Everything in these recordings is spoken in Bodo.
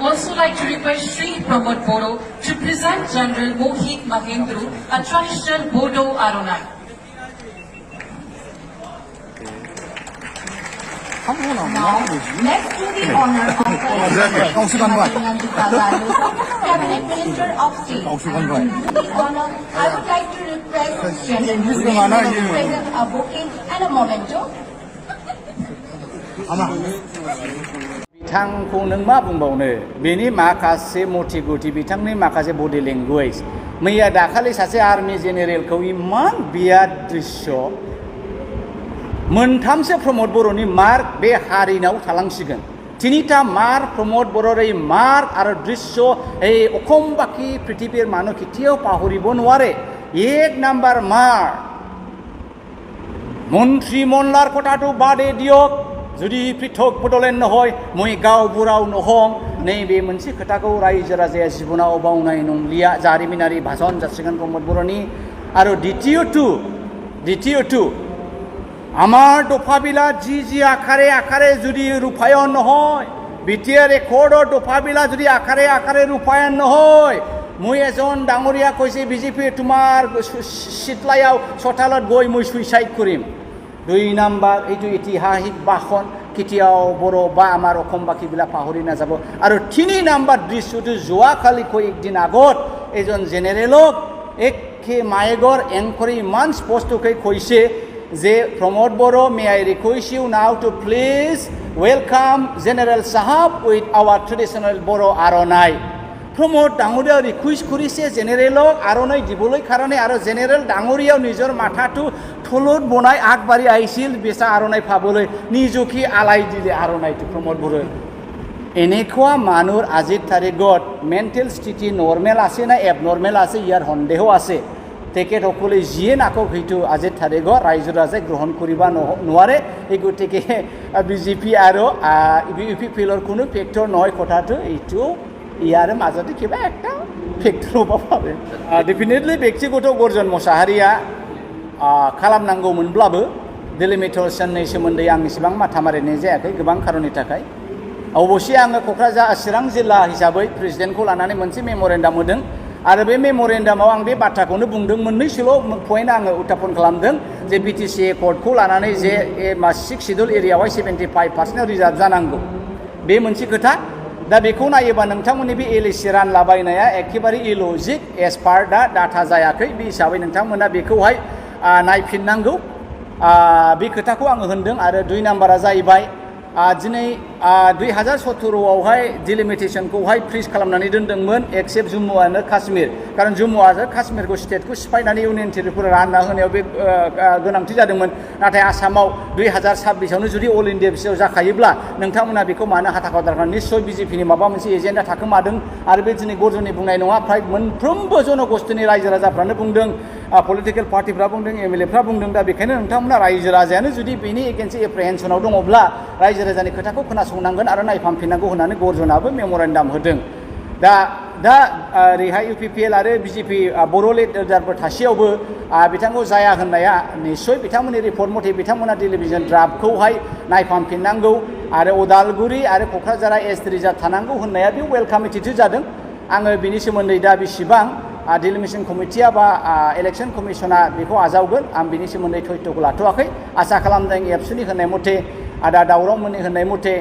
also like to request CEM Pramod Boro to present General Mohit Mahendru, a traditional Bodo Arunai. Now, let's do the honor of Cabinet Minister of State. To do the honor, I would like to request General Mohit to present a bouquet and a memento. बिथांखौ नों मा बुंबावनो बेनि माखासे मटिगुटि बिथांनि माखासे बडि लेंगुवेज मैया दाखालि सासे आर्मि जेनेरेलखौ इमान बिराद दृश्य मोनथामसो प्रमोद बर'नि मार्क बे हारिनाव थालांसिगोन तिनिटा मार्क प्रमोद बर'र এই मार्क आरो दृश्य এই অসম বাকি পৃথিবীর মানুহ কেতিয়াও পাহৰিব নোৱাৰে এক নাম্বাৰ মাৰ্ক মন্ত্ৰীমণ্ডলৰ কথাটো বাদে দিয়ক जुदि पृथक बड'लेण्ड নহয় মই गावबुराव নহং नैबे मोनसे खोथाखौ रायजो राजाया जिबनाव बावनाय नंलिया जारिमिनारि भाषण जासिगोन प्रमोद बर'नि आरो দ্বিতীয়টো আমাৰ দফাবিলা যি আকাৰে আকাৰে যদি ৰূপায়ণ নহয় বিটিআৰ ৰেকৰ্ডৰ দফাবিলা যদি আকাৰে ৰূপায়ণ নহয় মই এজন ডাঙৰীয়া কৈছে বিজেপি তোমাৰ চিতলায়াও চোতালত গৈ মই সুইচাইড কৰিম দুই নাম্বাৰ এইটো ঐতিহাসিক ভাষণ কেতিয়াও বড় বা আমাৰ অসমবাসীবিলাক পাহৰি নাযাব আৰু তিনি নাম্বাৰ দৃশ্যটো যোৱাকালিকৈ একদিন আগত এজন জেনেৰেলক একে মায়েগৰ এংকৰে ইমান স্পষ্টকৈ কৈছে যে Pramod Boro may I request you now to please welcome general সাহাব with our traditional Boro aronai Pramod डाङरिया request करिছে জেনেৰেলক আৰণাই দিবলৈ কাৰণে আৰু জেনেৰেল ডাঙৰীয়াও নিজৰ মাথাটো থলত বনাই আগবাঢ়ি আহিছিল বেচা আৰণাই পাবলৈ নিজকে আলাই দিলে আৰণাইটো প্ৰমোদ বড়োই এনেকুৱা মানুহৰ আজিৰ তাৰিখত মেণ্টেল স্থিতি নৰ্মেল আছে না এবনৰ্মেল আছে ইয়াৰ সন্দেহ আছে তেখেতসকলে যিয়ে নাকক সেইটো আজিৰ তাৰিখত ৰাইজ ৰাজাই গ্ৰহণ কৰিব নোৱাৰে এই গতিকে বিজেপি আৰু ইউ পি পিলৰ কোনো ফেক্টৰ নহয় কথাটো এইটো ইয়াৰ মাজতে কিবা একটা ফেক্টর হবা পাবে डेफिनेटली ব্যক্তিগত গর্জন মুশাহারিয়া खालामनांगौमोनब्लाबो डिलिमिटेशननि सोमोन्दै आं इसेबां माथा मारिनाय जायाखै गोबां खारननि थाखाय अबশ্যই आङो क'क्राझार चिरां जिल्ला हिसाबै प्रेसिडेन्टखौ लानानै मोनसे मेम'रेन्डाम होदों आरो बे मेम'रेन्डामाव आं बे बाथ्राखौनो बुंदों मोननैसोल' पइन्ट आङो उत्थापन खालामदों जे बिटिसि एकर्डखौ लानानै जे 6 शिड्युल एरियायावहाय 75% रिजार्भ जानांगौ बे मोनसे खोथा दा बेखौ नायोबा नोंथांमोननि बे एलएसि रानलाबायनाया एखेबारे इलजिक एज पार दा डाटा जायाखै बे हिसाबै नोंथांमोना बेखौहाय नायफिननांगौ बे खोथाखौ आङो होनदों आरो दुइ नाम्बारा जाहैबाय दिनै 2017आवहाय डिलिमिटेशनखौहाय फ्रिज खालामनानै दोनदोंमोन एक्सेप्ट जम्मु आरो काश्मीर कारण जम्मु आरो काश्मीरखौ स्टेटखौ सिफायनानै इउनियन टेरिटरि रानना होनायाव बे गोनांथि जादोंमोन नाथाय आसामाव 2026आवनो जुदि अल इन्डिया बिसायाव जाखायोब्ला नोंथांमोना बेखौ मानो हाथा खालामदों निश्चय बिजेपिनि माबा मोनसे एजेन्डा थाखोमादों आरो बे दिनै गर्जननि बुंनाय नङा फ्राय मोनफ्रोमबो जनगोष्ठीनि रायजो राजाफ्रानो बुंदों पलिटिकेल पार्टिफ्रा बुंदों एमएलएफ्रा बुंदों दा बेखायनो नोंथांमोना रायजो राजायानो जुदि बेनि एगेन्स्ट एप्रिहेन्सनाव दङब्ला रायजो राजानि खोथाखौ खोनासंनांगोन आरो नायफामफिननांगौ होननानै गर्जनाबो मेम'रेन्डाम होदों दा ओरैहाय इउपिपिएल आरो बिजेपि बर' लिडारफोर थासेयावबो बिथांखौ जाया होननाया निश्चय बिथांमोननि रिपर्ट मथे बिथांमोना टेलिभिजन ड्राफ्टखौहाय नायफामफिननांगौ आरो उदालगुरि आरो क'क्राझारा एसटि रिजार्भ थानांगौ होननाया बे वेलकाम एटिटिउड जादों आङो बिनि सोमोन्दै दा बेसेबां डिलिमिटेशन कमिटिया बा इलेक्शन कमिशना बेखौ आजावगोन आं बिनि सोमोन्दै थयथ'खौ लाथ'वाखै आसा खालामदों एबसुनि होननाय मथे आदा दावरावमोननि होननाय मथे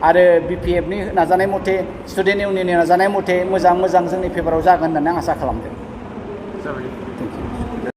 आरो बिपिएफनि नाजानाय मथे स्टुडेन्ट इउनियननि नाजानाय मथे मोजां जोंनि फेभाराव जागोन होननानै आं आसा खालामदों